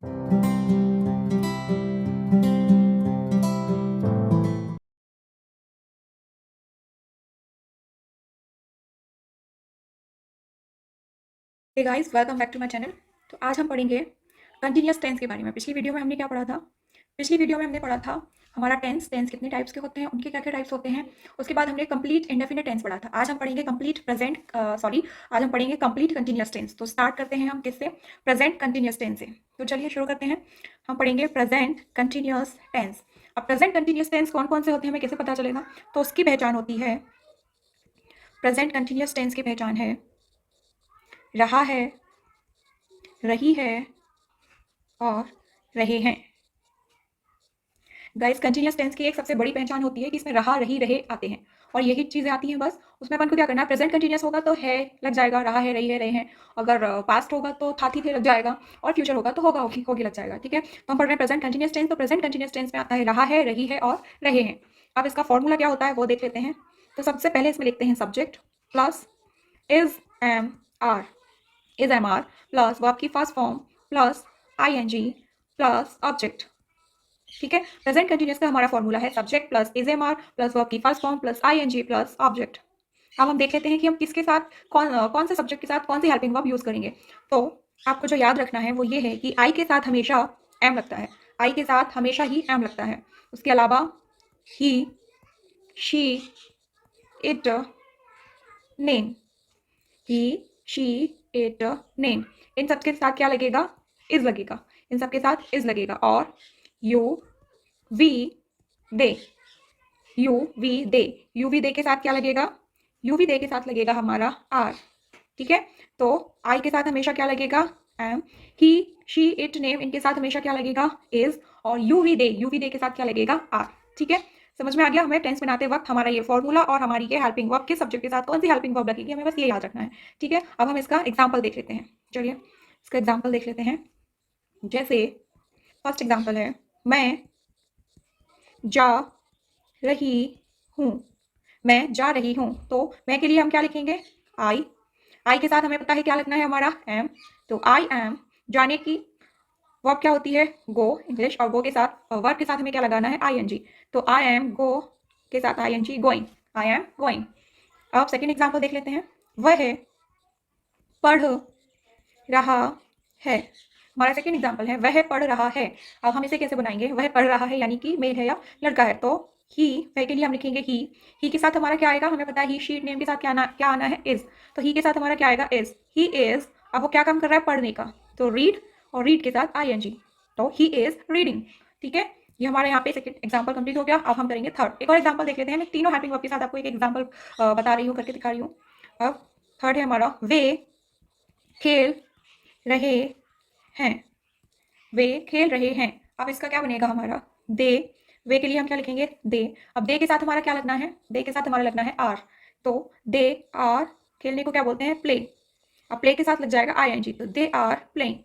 Hey guys, welcome back to my channel. तो आज हम पढ़ेंगे कंटिन्यूअस टेंस के बारे में। पिछली वीडियो में हमने क्या पढ़ा था? पिछली वीडियो में हमने पढ़ा था हमारा टेंस कितने टाइप्स के होते हैं, उनके क्या क्या टाइप्स होते हैं। उसके बाद हमने कंप्लीट इंडेफिनिट टेंस पढ़ा था। आज हम पढ़ेंगे आज हम पढ़ेंगे कंप्लीट कंटिन्यूअस टेंस। तो स्टार्ट करते हैं हम किससे? प्रेजेंट कंटिन्यूअस टेंस से। तो चलिए शुरू करते हैं। हम पढ़ेंगे प्रेजेंट कंटिन्यूअस टेंस। अब प्रेजेंट कंटिन्यूअस टेंस कौन कौन से होते हैं हमें कैसे पता चलेगा? तो उसकी पहचान होती है, प्रेजेंट कंटिन्यूअस टेंस की पहचान है रहा है, रही है और रहे हैं। गाइस, कंटिन्यूअस टेंस की एक सबसे बड़ी पहचान होती है कि इसमें रहा, रही, रहे आते हैं और यही चीजें आती हैं बस। उसमें अपन को क्या करना है? प्रेजेंट कंटिन्यूअस होगा तो है लग जाएगा, रहा है, रही है, रहे हैं। अगर पास्ट होगा तो था थी थे लग जाएगा और फ्यूचर होगा तो होगा होगी होगी लग जाएगा। ठीक है, तो हम पढ़ रहे हैं प्रेजेंट कंटिन्यूअस टेंस। तो प्रेजेंट कंटिन्यूअस टेंस में आता है रहा है, रही है और रहे हैं। अब इसका फॉर्मूला क्या होता है वो देख लेते हैं। तो सबसे पहले इसमें लिखते हैं subject plus is am are, is am are plus verb की first form plus ING plus object. ठीक है, प्रेजेंट कंटिन्यूअस का हमारा फॉर्मूला है subject plus is am are plus verb की first form plus ING plus object. अब हम देख लेते हैं कि हम किसके साथ कौन से सब्जेक्ट के साथ कौन सी हेल्पिंग वर्ब यूज करेंगे। तो आपको जो याद रखना है वो ये है कि आई के साथ हमेशा एम लगता है। आई के साथ हमेशा ही एम लगता है। उसके अलावा he, she, it, name, he, she, it, name, इन सबके साथ क्या लगेगा? इज लगेगा। इन सबके साथ इज लगेगा। और you, we, they, you we they, you we they के साथ क्या लगेगा? यू वी दे के साथ लगेगा हमारा आर। ठीक है, तो आई के साथ हमेशा क्या लगेगा? Am. He, she, it, name, इनके साथ हमेशा क्या लगेगा? इज। और यू वी दे के साथ क्या लगेगा? आर। ठीक है, समझ में आ गया? हमें टेंस बनाते वक्त हमारा ये फॉर्मूला और हमारी ये हेल्पिंग वर्ब किस सब्जेक्ट के साथ कौन सी हेल्पिंग वर्ब लगेगी हमें बस ये याद रखना है। ठीक है, अब हम इसका एग्जाम्पल देख लेते हैं। चलिए इसका एग्जाम्पल देख लेते हैं। जैसे फर्स्ट एग्जाम्पल है, मैं जा रही हूँ। मैं जा रही हूँ, तो मैं के लिए हम क्या लिखेंगे? आई। आई के साथ हमें पता है क्या लिखना है हमारा? एम। तो आई एम, जाने की वर्ब क्या होती है? गो, इंग्लिश। और गो के साथ वर्ब के साथ हमें क्या लगाना है? आईएनजी। तो आई एम गो के साथ I N G, going. I am going. अब सेकेंड एग्जाम्पल देख लेते हैं। वह पढ़ रहा है। हमारा सेकेंड एग्जाम्पल है वह पढ़ रहा है। अब हम इसे कैसे बनाएंगे? वह पढ़ रहा है यानी कि मेल है या लड़का है, तो ही, वह के लिए हम लिखेंगे ही के साथ हमारा क्या आएगा? हमें पता है ही, शी, नेम के साथ क्या आना है? इज। तो ही के साथ हमारा क्या आएगा? इज। He is. अब वो क्या काम कर रहा है? पढ़ने का, तो रीड। और रीड के साथ आईएनजी, तो ही इज रीडिंग। ठीक है, ये हमारे यहाँ पे सेकंड एग्जाम्पल कंप्लीट हो गया। अब हम करेंगे थर्ड। एक और एग्जाम्पल देख लेते हैं। मैं तीनों हेल्पिंग वर्ब के साथ आपको एक एग्जाम्पल बता रही हूँ, करके दिखा रही हूँ। अब थर्ड है हमारा, वे खेल रहे हैं। वे खेल रहे हैं। अब इसका क्या बनेगा हमारा? दे। वे के लिए हम क्या लिखेंगे? दे। अब दे के साथ हमारा क्या लगना है? दे के साथ हमारा लगना है आर। तो दे आर, खेलने को क्या बोलते हैं? प्ले। अब प्ले के साथ लग जाएगा आईएनजी, तो दे आर प्लेइंग।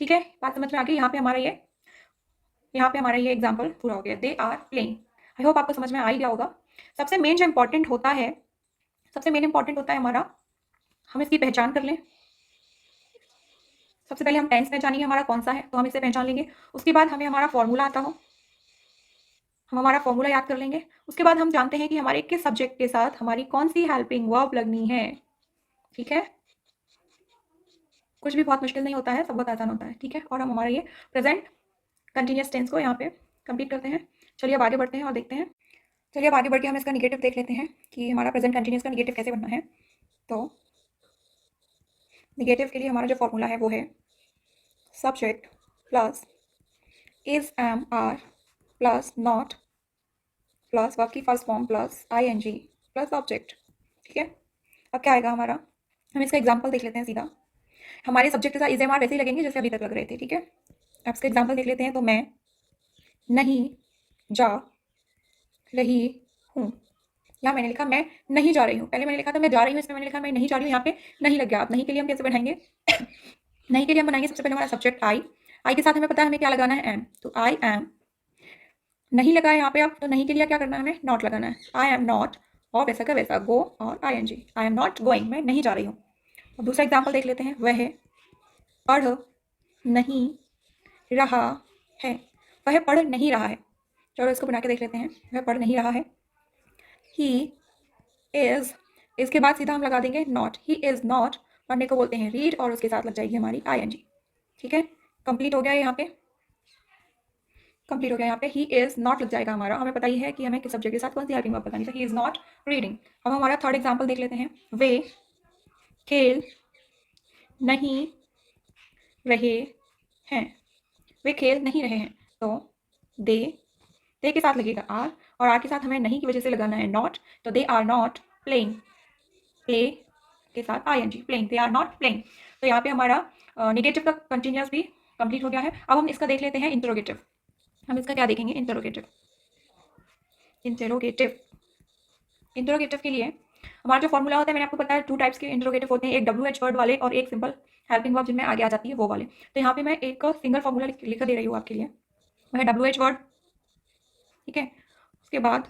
ठीक है, बात समझ में आ गई? यहाँ पे हमारा ये एग्जाम्पल पूरा हो गया, they are playing. I hope आपको समझ में आ ही गया होगा। सबसे मेन जो इंपॉर्टेंट होता है, सबसे मेन इंपॉर्टेंट होता है हमारा, हम इसकी पहचान कर लें। सबसे पहले हम टेंस पहचानेंगे हमारा कौन सा है, तो हम इसे पहचान लेंगे। उसके बाद हमें हमारा फॉर्मूला आता हो, हम हमारा फॉर्मूला याद कर लेंगे। उसके बाद हम जानते हैं कि हमारे किस सब्जेक्ट के साथ हमारी कौन सी हेल्पिंग वर्ब लगनी है। ठीक है, कुछ भी बहुत मुश्किल नहीं होता है, सब बहुत आसान होता है। ठीक है, और हम हमारा ये प्रेजेंट कंटिन्यूअस टेंस को यहाँ पे कंप्लीट करते हैं। चलिए अब आगे बढ़ते हैं और देखते हैं। चलिए अब आगे बढ़ के हम इसका निगेटिव देख लेते हैं कि हमारा प्रेजेंट कंटिन्यूअस का निगेटिव कैसे बनना है। तो निगेटिव के लिए हमारा जो फॉर्मूला है वो है subject plus is am are plus not plus verb की first form plus ING plus object. ठीक है, अब क्या आएगा हमारा? हम इसका एग्जांपल देख लेते हैं सीधा। हमारे सब्जेक्ट के साथ इज एम आर वैसे ही लगेंगे जैसे अभी तक लग रहे थे। ठीक है, अब इसका एग्जांपल देख लेते हैं। तो मैं नहीं जा रही हूँ। यहाँ मैंने लिखा मैं नहीं जा रही हूँ। पहले मैंने लिखा था मैं जा रही हूँ, इसमें मैंने लिखा मैं नहीं जा रही हूँ। यहाँ पे नहीं लग गया। अब नहीं के लिए हम कैसे बनाएंगे? नहीं के लिए हम बनाएंगे सबसे पहले हमारा सब्जेक्ट आई। आई के साथ हमें पता है हमें क्या लगाना है? एम। तो आई एम, नहीं लगा है यहाँ पे। अब तो नहीं के लिए क्या करना है? हमें नॉट लगाना है। आई एम नॉट, और वैसा का वैसा गो और I N G. I am not going, मैं नहीं जा रही हूँ। अब दूसरा एग्जाम्पल देख लेते हैं। वह पढ़ नहीं रहा है, वह पढ़ नहीं रहा है। चलो इसको बना के देख लेते हैं। वह पढ़ नहीं रहा है। ही इज, इसके बाद सीधा हम लगा देंगे नॉट। ही इज नॉट, पढ़ने को बोलते हैं रीड, और उसके साथ लग जाएगी हमारी ING। ठीक है, कंप्लीट हो गया यहाँ पे, कंप्लीट हो गया यहाँ पे। ही इज नॉट लग जाएगा हमारा। हमें पता ही है कि हमें किस सब्जेक्ट के साथ कौन सी हेल्पिंग वर्ब बतानी है। He is not reading. अब हमारा थर्ड एग्जाम्पल देख लेते हैं। वे खेल नहीं रहे हैं। वे खेल नहीं रहे हैं, तो दे के साथ लगेगा आर, और आर के साथ हमें नहीं की वजह से लगाना है नॉट, तो they are not playing. Play के साथ ING, playing, they are not playing. तो यहाँ पे हमारा निगेटिव का कंटिन्यूस भी कंप्लीट हो गया है। अब हम इसका देख लेते हैं इंटरोगेटिव। हम इसका क्या देखेंगे? इंटरोगेटिव। इंटरोगेटिव, इंटरोगेटिव के लिए हमारा जो फॉर्मूला होता है, मैंने आपको बताया 2 टाइप्स के इंटरोगेटिव होते हैं, एक WH वर्ड वाले और एक सिंपल हेल्पिंग वर्ब जिनमें आगे आ जाती है वो वाले। तो यहाँ पे मैं एक सिंगल फॉर्मूला लिख दे रही हूँ आपके लिए। वह WH वर्ड, ठीक है, उसके बाद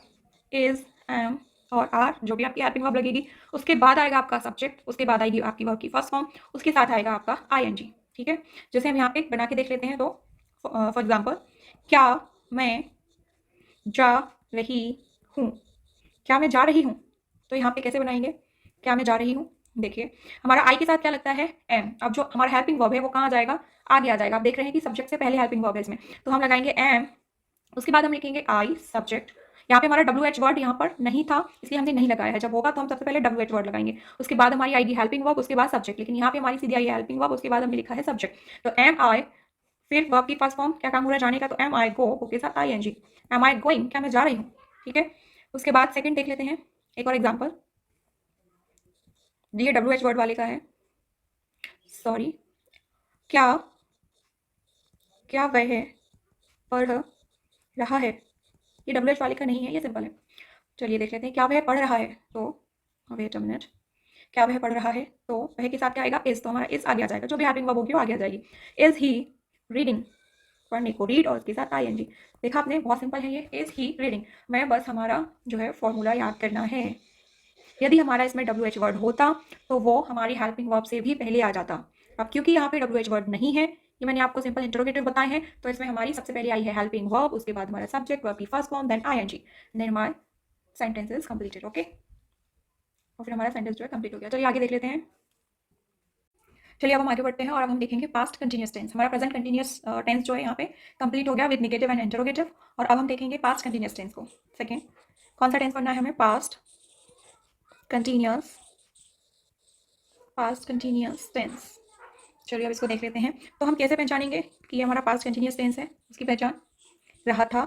इज, एम और आर, जो भी आपकी हेल्पिंग वर्ब लगेगी, उसके बाद आएगा आपका सब्जेक्ट, उसके बाद आएगी आपकी वर्ब की फर्स्ट फॉर्म, उसके साथ आएगा आपका ING। ठीक है, जैसे हम यहाँ पे बना के देख लेते हैं। तो फॉर एग्जाम्पल, क्या मैं जा रही हूँ। क्या मैं जा रही हूँ, तो यहाँ पे कैसे बनाएंगे? क्या मैं जा रही हूँ, देखिए हमारा आई के साथ क्या लगता है? एम। अब जो हमारा हेल्पिंग वर्ब है वो कहाँ जाएगा? आगे आ जाएगा। आप देख रहे हैं कि सब्जेक्ट से पहले हेल्पिंग वर्ब है इसमें, तो हम लगाएंगे एम, उसके बाद हम लिखेंगे आई सब्जेक्ट। यहाँ पे हमारा WH वर्ड यहाँ पर नहीं था, इसलिए हमने नहीं लगाया है। जब होगा तो हम सबसे पहले WH वर्ड लगाएंगे, उसके बाद हमारी आएगी हेल्पिंग वर्ब, उसके बाद सब्जेक्ट। लेकिन यहाँ पे हमारी सीधी आई है हेल्पिंग वर्ब, उसके बाद हमने लिखा है सब्जेक्ट। तो एम आई, फिर वर्ब की फर्स्ट फॉर्म, क्या काम हो रहा है जाने का, तो एम आई गो के साथ ING। एम आई गोइंग, क्या मैं जा रही हूँ। ठीक है, उसके बाद सेकंड देख लेते हैं, एक और एग्जांपल। ये WH वर्ड वाले का है, सॉरी। क्या क्या वह पढ़ रहा है, ये WH वाले का नहीं है, ये सिंपल है। चलिए देख लेते हैं, क्या वह पढ़ रहा है, तो वेट अ मिनट, क्या वह पढ़ रहा है, तो वह के साथ क्या आएगा? इज, तो हमारा इज आगे आ जाएगा। जो भी हेल्पिंग वर्ब होगी वो आगे आ जाएगी। इज ही रीडिंग, पढ़ने को रीड, और उसके साथ ING। देखा आपने, बहुत सिंपल है ये, इज ही रीडिंग। मैं बस हमारा जो है फॉर्मूला याद करना है। यदि हमारा इसमें WH वर्ड होता तो वो हमारी हेल्पिंग वर्ब से भी पहले आ जाता। अब क्योंकि यहाँ पे WH वर्ड नहीं है, ये मैंने आपको सिंपल इंटरोगेटिव बताए हैं, तो इसमें हमारी सबसे पहले आई है हेल्पिंग वर्ब, उसके बाद हमारा सब्जेक्ट, वर्ब की first form, then ING, then हमारा सेंटेंस इज कंप्लीटेड। ओके, और फिर हमारा सेंटेंस जो है कंप्लीट हो गया। चलिए आगे देख लेते हैं। चलिए अब हम आगे बढ़ते हैं और अब हम देखेंगे पास्ट कंटिन्यूस टेंस। हमारा प्रेजेंट कंटिन्यूस टेंस जो है यहाँ पे कंप्लीट हो गया विद नेगेटिव एंड इंटरोगेटिव, और अब हम देखेंगे पास्ट कंटिन्यूस टेंस को। सेकेंड, कौन सा टेंस पढ़ना है हमें? Past continuous, past continuous tense. चलिए अब इसको देख लेते हैं। तो हम कैसे पहचानेंगे कि ये हमारा पास्ट कंटिन्यूस टेंस है? उसकी पहचान, रहा था,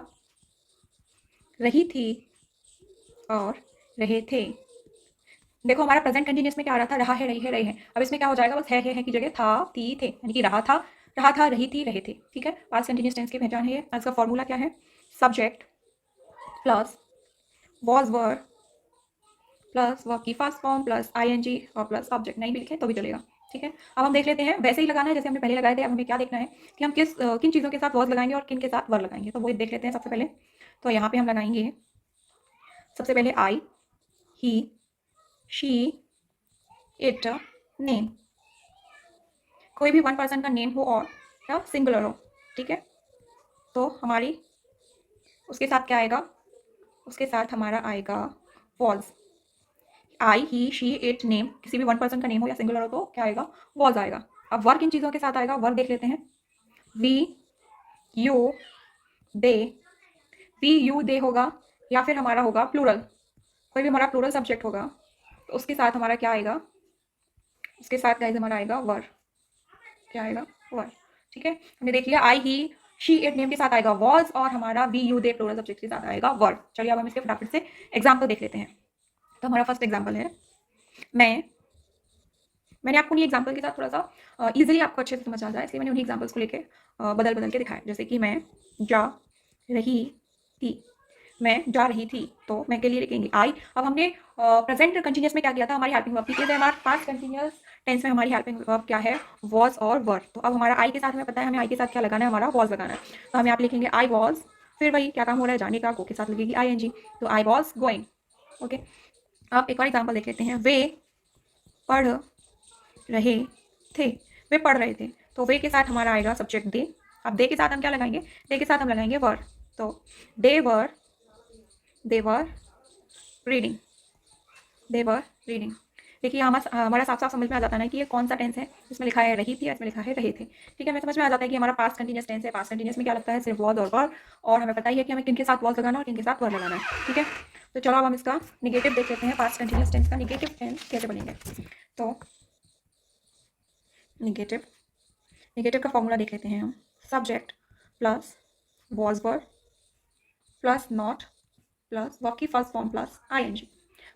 रही थी और रहे थे। देखो हमारा प्रेजेंट कंटिन्यूस में क्या आ रहा था? रहा है, रही है, रहे हैं। अब इसमें क्या हो जाएगा? बस है की जगह था, थी, थे, यानी कि रहा था, रही थी, रहे थे। ठीक है, पास्ट कंटिन्यूस टेंस की पहचान है ये। इसका फॉर्मूला क्या है? Subject plus was were plus verb की फर्स्ट फॉर्म प्लस ING और प्लस सब्जेक्ट। नहीं भी लिखे तो भी चलेगा। ठीक है, अब हम देख लेते हैं, वैसे ही लगाना है जैसे हमने पहले लगाए थे। अब हमें क्या देखना है कि हम किन चीज़ों के साथ वॉज लगाएंगे और किन के साथ वर लगाएंगे, तो वो देख लेते हैं सबसे पहले। तो यहाँ पे हम लगाएंगे सबसे पहले आई, ही, शी, इट, नेम। कोई भी वन पर्सन का नेम हो और या सिंगुलर हो। ठीक है, तो हमारी उसके साथ क्या आएगा? उसके साथ हमारा आएगा was. I, he, she, it, name, किसी भी वन पर्सन का नेम हो या सिंगुलर हो तो क्या आएगा? वॉज आएगा। अब वर्क किन चीज़ों के साथ आएगा? वर्क देख लेते हैं। We, you, they. We, you, they होगा, या फिर हमारा होगा प्लूरल, कोई भी हमारा प्लूरल सब्जेक्ट होगा तो उसके साथ हमारा क्या आएगा? उसके साथ गाइस हमारा आएगा वर। क्या आएगा? वर। ठीक है, हमने देख लिया I, he, she, it, name के साथ आएगा वॉज, और हमारा we, you, they plural subject के साथ आएगा वर। चलिए अब हम इसके फटाफट से एग्जाम्पल देख लेते हैं। तो हमारा फर्स्ट एग्जाम्पल है, मैंने आपको उन्हीं एग्जाम्पल के साथ थोड़ा सा ईजिली आपको अच्छे से समझ आ जाए, इसलिए मैंने उन्हीं एग्जाम्पल्स को लेके बदल बदल के दिखाया। जैसे कि मैं जा रही थी, मैं जा रही थी, तो मैं के लिए लिखेंगे आई। अब हमने प्रेजेंट कंटिन्यूस में क्या किया था? हमारी हेल्पिंग वर्ब थी। हमारे पास्ट कंटिन्यूस टेंस में हमारी हेल्पिंग वर्ब क्या है? वॉज और वर। तो अब हमारा आई के साथ हमें पता है, हमें आई के साथ क्या लगाना है? हमारा वॉज लगाना है। तो हम यहाँ पे लिखेंगे आई वॉज, फिर वही क्या काम हो रहा है जाने का, गो के साथ लगेगी ING, तो आई वॉज गोइंग। ओके, अब एक और एग्जाम्पल देख लेते हैं। वे पढ़ रहे थे, वे पढ़ रहे थे, तो वे के साथ हमारा आएगा सब्जेक्ट दे, अब दे के साथ हम क्या लगाएंगे, दे के साथ हम लगाएंगे वर। तो दे were reading, they were reading. देखिए हमारा साफ साफ समझ में आ जाता है ना कि ये कौन सा टेंस है। इसमें लिखा है रही थी, इसमें लिखा है रहे थे। ठीक है, हमें समझ में आ जाता है कि हमारा पास्ट कंटिन्यूस टेंस है। पास्ट कंटिन्यूस में क्या लगता है, सिर्फ वॉज और वर, और हमें पता ही है कि हमें किनके साथ वॉज लगाना और किनके साथ वर लगाना है। ठीक है, तो चलो अब हम इसका निगेटिव देख लेते हैं। पास्ट कंटिन्यूस टेंस का निगेटिव टेंस कैसे बनेंगे। तो निगेटिव का फॉर्मूला देख लेते हैं हम। Subject plus was were plus not plus verb की फर्स्ट फॉर्म प्लस आईएनजी।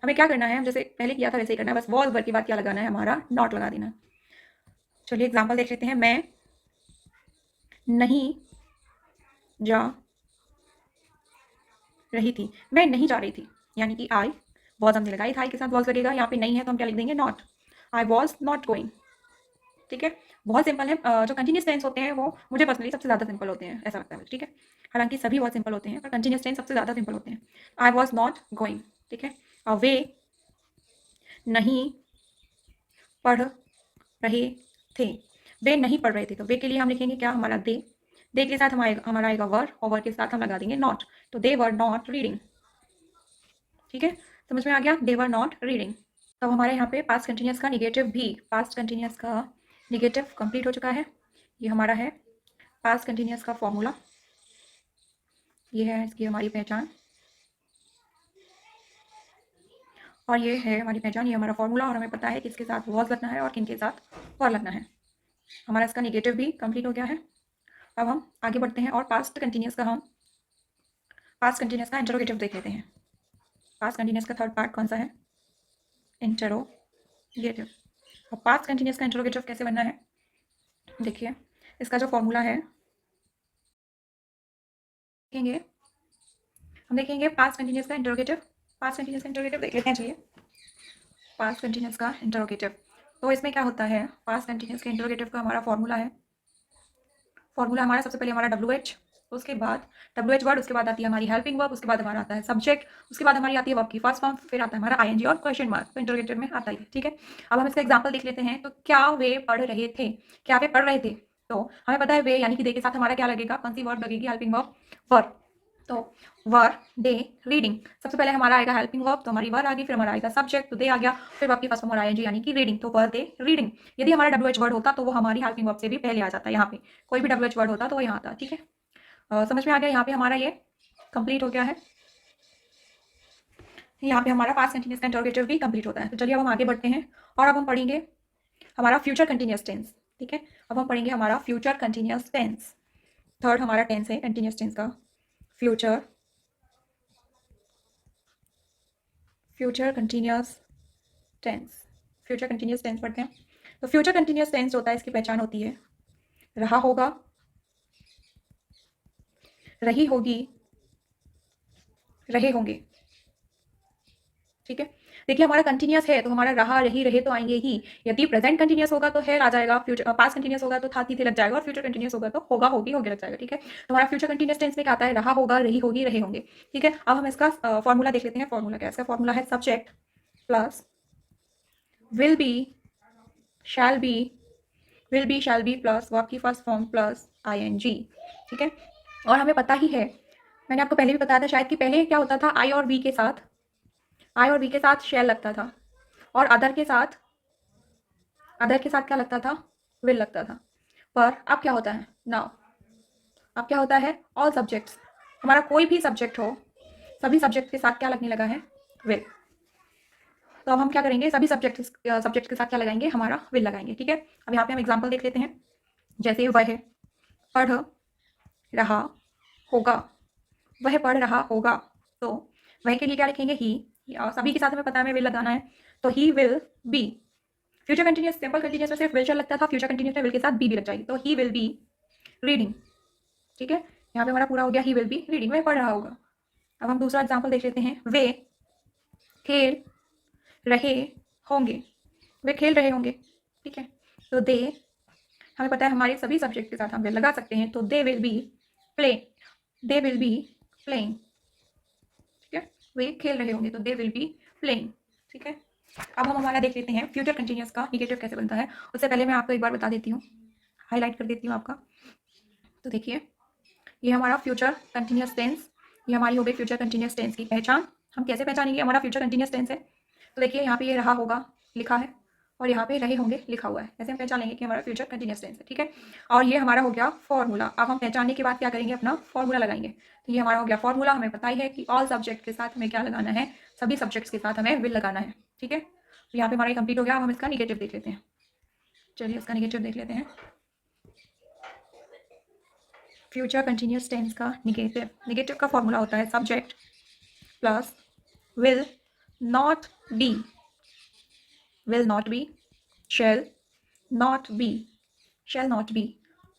हमें क्या करना है, हम जैसे पहले किया था वैसे ही करना है, बस वॉज वर के बाद क्या लगाना है, हमारा नॉट लगा देना। चलिए एग्जांपल देख लेते हैं। मैं नहीं जा रही थी, मैं नहीं जा रही थी, यानी कि आई वॉज हमने लगाई था, आई के साथ वॉज लगेगा। यहाँ पे नहीं है तो हम क्या लिख देंगे, not. I was not going. ठीक है, बहुत सिंपल है। जो कंटिन्यूस टेंस होते हैं वो मुझे पर्सनली सबसे ज़्यादा सिंपल होते हैं, ऐसा लगता है मुझे। ठीक है, हालांकि सभी बहुत सिंपल होते हैं, पर कंटिन्यूस टेंस सबसे ज़्यादा सिंपल होते हैं। I was not going. ठीक है, और वे नहीं पढ़ रहे थे, वे नहीं पढ़ रहे थे, तो वे के लिए हम लिखेंगे क्या, हमारा दे के साथ हमारा आएगा वर, और वर के साथ हम लगा देंगे नॉट। तो दे वर नॉट रीडिंग। ठीक है, समझ में आ गया, दे वर नॉट रीडिंग। तो हमारे यहाँ पे पास्ट कंटिन्यूस का निगेटिव भी, पास्ट कंटिन्यूस का निगेटिव कंप्लीट हो चुका है। ये हमारा है पास्ट कंटिन्यूस का फॉर्मूला, ये है इसकी हमारी पहचान, और ये है हमारी पहचान, ये हमारा फॉर्मूला, और हमें पता है किसके साथ वॉज लगना है और किनके साथ वर लगना है। हमारा इसका निगेटिव भी कंप्लीट हो गया है। अब हम आगे बढ़ते हैं और पास्ट कंटिन्यूस का इंटरोगेटिव देख लेते हैं। पास्ट कंटिन्यूस का थर्ड पार्ट कौन सा है, इंटरोगेटिव। अब पास्ट कंटिन्यूस का इंटरोगेटिव कैसे बनना है, देखिए इसका जो फॉर्मूला है, हम देखेंगे पास्ट कंटिन्यूस का इंटरोगेटिव। पास्ट कंटिन्यूस का इंटरोगेटिव देख लेते हैं। चलिए, पास्ट कंटिन्यूस का इंटरोगेटिव, तो इसमें क्या होता है, पास्ट कंटिन्यूस के इंटरोगेटिव का हमारा फॉर्मूला है, फॉर्मूला हमारा सबसे पहले हमारा WH, उसके बाद WH वर्ड, उसके बाद आती है हमारी हेल्पिंग वर्ब, उसके बाद हमारा आता है सब्जेक्ट, उसके बाद हमारी आती है वर्ब की फर्स्ट फॉर्म, फिर आता है हमारा ING और क्वेश्चन मार्क, तो इंटरोगेटिव में आता ही है। ठीक है, अब हम इसका एग्जाम्पल देख लेते हैं। तो क्या वे पढ़ रहे थे, क्या वे पढ़ रहे थे, तो हमें पता है वे यानी कि दे के साथ हमारा क्या लगेगा, कौन सी वर्ब लगेगी, हेल्पिंग वर्ब, वर्ब। तो वर दे रीडिंग, सबसे पहले हमारा आएगा हेल्पिंग वर्ब, तो हमारी वर आ गई, फिर हमारा आएगा सब्जेक्ट, तो दे आ गया, फिर वर्ब की फर्स्ट फॉर्म हमारा ING यानी कि रीडिंग, तो वर दे रीडिंग। यदि हमारा WH वर्ड होता तो वो हमारी हेल्पिंग वर्ब से भी पहले आ जाता है। यहाँ पे कोई भी WH वर्ड होता तो वो यहाँ आता। ठीक है, समझ में आ गया, यहाँ पे हमारा ये कंप्लीट हो गया है। यहाँ पे हमारा पास्ट कंटिन्यूस का इंटरोगेटिव भी कंप्लीट होता है। तो चलिए अब हम आगे बढ़ते हैं और अब हम पढ़ेंगे हमारा फ्यूचर कंटिन्यूस टेंस। ठीक है, अब हम पढ़ेंगे हमारा फ्यूचर कंटिन्यूस टेंस। थर्ड हमारा टेंस है कंटिन्यूस टेंस का, future continuous tense. Future continuous tense पढ़ते हैं। तो फ्यूचर कंटिन्यूस टेंस होता है, इसकी पहचान होती है रहा होगा, रही होगी, रहे होंगे। ठीक है, देखिए हमारा कंटिन्यूस है तो हमारा रहा रही रहे तो आएंगे ही। यदि प्रेजेंट कंटिन्यूस होगा तो है आ जाएगा, फ्यूचर पास्ट कंटिन्यूस होगा तो था थी थे लग जाएगा, और फ्यूचर कंटिन्यूस होगा तो होगा होगी होगे लग जाएगा। ठीक है, तो हमारा फ्यूचर कंटिन्यूस टेंस में क्या आता है, रहा होगा, रही होगी, रहे होंगे। ठीक है, अब हम इसका फॉर्मूला देख लेते हैं। फॉर्मूला क्या है, इसका फॉर्मूला है subject plus will be shall be, will be shall be plus verb की फर्स्ट फॉर्म प्लस ING। ठीक है, और हमें पता ही है, मैंने आपको पहले भी बताया था शायद, कि पहले क्या होता था, आई और बी के साथ शैल लगता था, और अदर के साथ क्या लगता था, विल लगता था। पर अब क्या होता है, नाउ अब क्या होता है, ऑल सब्जेक्ट्स, हमारा कोई भी सब्जेक्ट हो, सभी सब्जेक्ट के साथ क्या लगने लगा है, विल। तो अब हम क्या करेंगे, सभी सब्जेक्ट के साथ क्या लगाएंगे, हमारा विल लगाएंगे। ठीक है, अब यहाँ पे हम एग्जाम्पल देख लेते हैं। जैसे वह पढ़ रहा होगा, वह पढ़ रहा होगा, तो वह के लिए क्या लिखेंगे, ही। सभी के साथ हमें पता है हमें विल लगाना है, तो he will be. Future continuous, simple continuous में सिर्फ विल चल लगता था, फ्यूचर कंटिन्यूस में विल के साथ बी भी लग जाएगी, तो ही विल बी रीडिंग। ठीक है, यहाँ पे हमारा पूरा हो गया, ही विल बी रीडिंग, वह पढ़ रहा होगा। अब हम दूसरा एग्जाम्पल देख लेते हैं। वे खेल रहे होंगे, वे खेल रहे होंगे। ठीक है, तो दे, हमें पता है हमारे सभी सब्जेक्ट के साथ हम विल लगा सकते हैं, तो they will be play, they will be playing. ठीक है, वे खेल रहे होंगे तो दे विल बी प्लेइंग। ठीक है, अब हम हमारा देख लेते हैं फ्यूचर कंटिन्यूस का निगेटिव कैसे बनता है। उससे पहले मैं आपको एक बार बता देती हूँ, हाईलाइट कर देती हूँ आपका। तो देखिए, ये हमारा फ्यूचर कंटिन्यूअस टेंस, ये हमारी हो गई फ्यूचर कंटिन्यूअस टेंस की पहचान। हम कैसे पहचानेंगे हमारा फ्यूचर कंटिन्यूअस टेंस है? तो देखिए यहाँ पे ये रहा होगा लिखा है और यहाँ पे रहे होंगे लिखा हुआ है, ऐसे हम पहचान लेंगे कि हमारा फ्यूचर कंटिन्यूअस टेंस है, ठीक है। और ये हमारा हो गया फॉर्मूला। अब हम पहचानने के बाद क्या करेंगे, अपना फॉर्मूला लगाएंगे। तो ये हमारा हो गया फॉर्मूला। हमें पता ही है कि ऑल सब्जेक्ट के साथ हमें क्या लगाना है, सभी सब्जेक्ट्स के साथ हमें विल लगाना है, ठीक है। तो यहाँ पे हमारा कंप्लीट हो गया। अब हम इसका निगेटिव देख लेते हैं। चलिए इसका निगेटिव देख लेते हैं। फ्यूचर कंटिन्यूअस टेंस का निगेटिव, निगेटिव का फॉर्मूला होता है subject plus will not be, will not be, shall not be, shall not be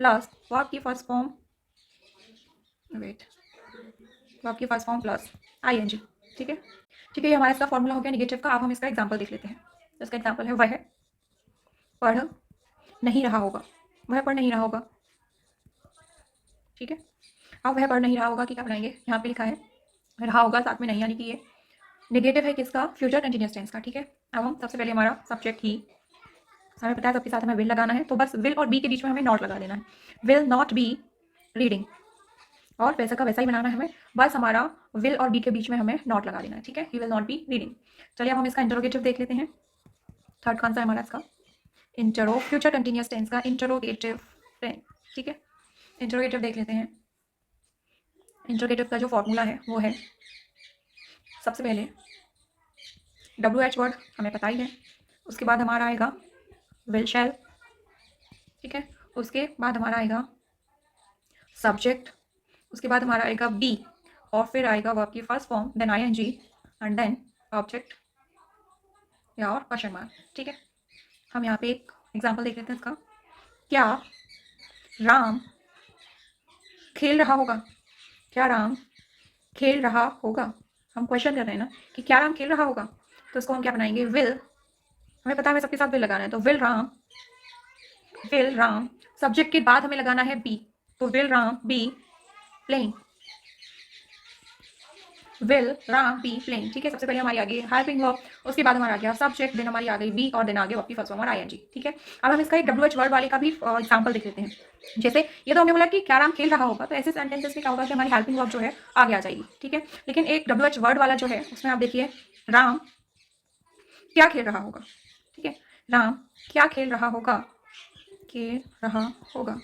plus verb की फर्स्ट फॉर्म, वेट, वर्ब की फर्स्ट फॉर्म प्लस ing, ठीक है। ठीक है, ये हमारा इसका फॉर्मूला हो गया निगेटिव का। अब हम इसका एग्जांपल देख लेते हैं। तो इसका एग्जांपल है वह पढ़ नहीं रहा होगा, वह पढ़ नहीं रहा होगा, ठीक है। अब वह पढ़ नहीं रहा होगा कि क्या बनाएंगे, यहाँ पे लिखा है रहा होगा साथ में नहीं, यानी कि ये नेगेटिव है किसका, फ्यूचर कंटिन्यूअस टेंस का, ठीक है। अब हम सबसे पहले हमारा सब्जेक्ट ही, हमें पता है सबके साथ हमें विल लगाना है, तो बस विल और बी के बीच में हमें नॉट लगा देना है। विल नॉट बी रीडिंग, और वैसा का वैसा ही बनाना है हमें, बस हमारा विल और बी के बीच में हमें नॉट लगा देना है, ठीक है। He will not be reading. चलिए अब हम इसका इंटरोगेटिव देख लेते हैं। थर्ड कौन सा है हमारा इसका, इंटरो, फ्यूचर कंटिन्यूअस टेंस का इंटरोगेटिव, ठीक है। इंटरोगेटिव देख लेते हैं। इंटरोगेटिव का जो फॉर्मूला है वो है, सबसे पहले WH वर्ड हमें पता ही है, उसके बाद हमारा आएगा विल शैल, ठीक है। उसके बाद हमारा आएगा सब्जेक्ट, उसके बाद हमारा आएगा बी, और फिर आएगा वर्ब की first form, then ing and then object या और क्वेश्चन मार्क, ठीक है। हम यहाँ पे एक एग्जांपल देख लेते हैं इसका। क्या राम खेल रहा होगा, क्या राम खेल रहा होगा, हम क्वेश्चन कर रहे हैं ना कि क्या राम खेल रहा होगा, तो इसको हम क्या बनाएंगे, विल, हमें पता है हमें सबके साथ विल लगाना है, तो will Ram, will Ram, subject के बाद हमें लगाना है बी, तो will Ram be playing, will Ram be playing, ठीक है। सबसे पहले हमारी आ गई हेल्पिंग वर्ब, उसके बाद हमारा आ गया सब्जेक्ट, देन हमारी आ गई बी, और देन आगे वर्ब की फर्स्ट फॉर्म और ing, ठीक है। अब हम इसका एक WH वर्ड वाले का भी एग्जांपल देख लेते हैं। जैसे ये तो हमने बोला कि क्या राम खेल रहा होगा, तो ऐसे सेंटेंसेस में क्या होगा कि हमारी हेल्पिंग वर्ब जो है आगे आ जाएगी, ठीक है। लेकिन एक WH वर्ड वाला जो है उसमें आप देखिए राम क्या खेल रहा होगा, ठीक है। राम क्या खेल रहा होगा, खेल रहा होगा,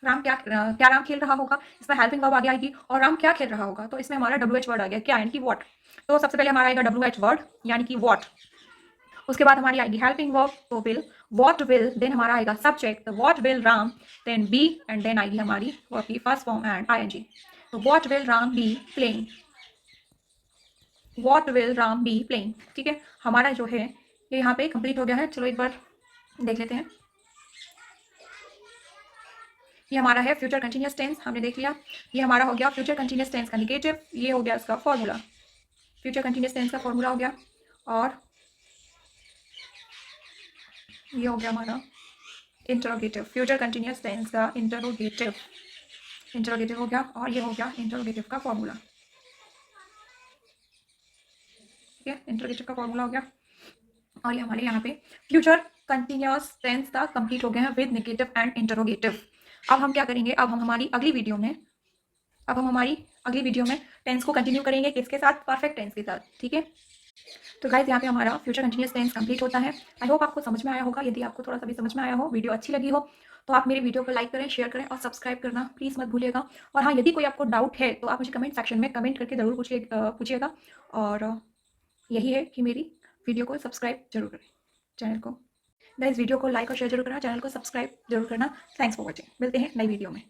राम क्या राम खेल रहा होगा, इसमें हेल्पिंग वर्ब आगे आएगी, और राम क्या खेल रहा होगा, तो इसमें हमारा WH वर्ड आ गया, क्या, यानी कि व्हाट। तो सबसे पहले हमारा आएगा WH वर्ड यानी कि व्हाट, उसके बाद हमारी आएगी हेल्पिंग वर्ब, तो विल, व्हाट विल, देन हमारा आएगा subject, what will Ram, then be, and then आएगी हमारी वर्ब की फर्स्ट फॉर्म एंड ing। तो what will Ram be playing, what will Ram be playing, ठीक है। हमारा जो है ये यहाँ पे कंप्लीट हो गया है। चलो एक बार देख लेते हैं। ये हमारा है फ्यूचर कंटिन्यूअस टेंस, हमने देख लिया। ये हमारा हो गया फ्यूचर कंटिन्यूअस टेंस का निगेटिव, ये हो गया इसका फॉर्मूला, फ्यूचर कंटिन्यूअस टेंस का फॉर्मूला हो गया, और ये हो गया हमारा इंटरोगेटिव, फ्यूचर कंटिन्यूअस टेंस का इंटरोगेटिव, इंटरोगेटिव हो गया, और ये हो गया इंटरोगेटिव का फॉर्मूला, ठीक है। इंटरोगेटिव का फॉर्मूला हो गया, और ये हमारे यहाँ पे फ्यूचर कंटिन्यूअस टेंस का कंप्लीट हो गया है विद नेगेटिव एंड इंटरोगेटिव। अब हम क्या करेंगे, अब हम हमारी अगली वीडियो में, टेंस को कंटिन्यू करेंगे किसके साथ, परफेक्ट टेंस के साथ, ठीक है। तो गाइस यहाँ पे हमारा फ्यूचर कंटिन्यूअस टेंस कंप्लीट होता है। आई होप आपको समझ में आया होगा। यदि आपको थोड़ा सा भी समझ में आया हो, वीडियो अच्छी लगी हो, तो आप मेरे वीडियो को लाइक करें, शेयर करें और सब्सक्राइब करना प्लीज़ मत भूलिएगा। और हाँ, यदि कोई आपको डाउट है तो आप मुझे कमेंट सेक्शन में कमेंट करके ज़रूर पूछिएगा। और यही है कि मेरी वीडियो को सब्सक्राइब जरूर करें, चैनल को, गाइस वीडियो को लाइक और शेयर जरूर करना, चैनल को सब्सक्राइब जरूर करना। थैंक्स फॉर वॉचिंग, मिलते हैं नई वीडियो में।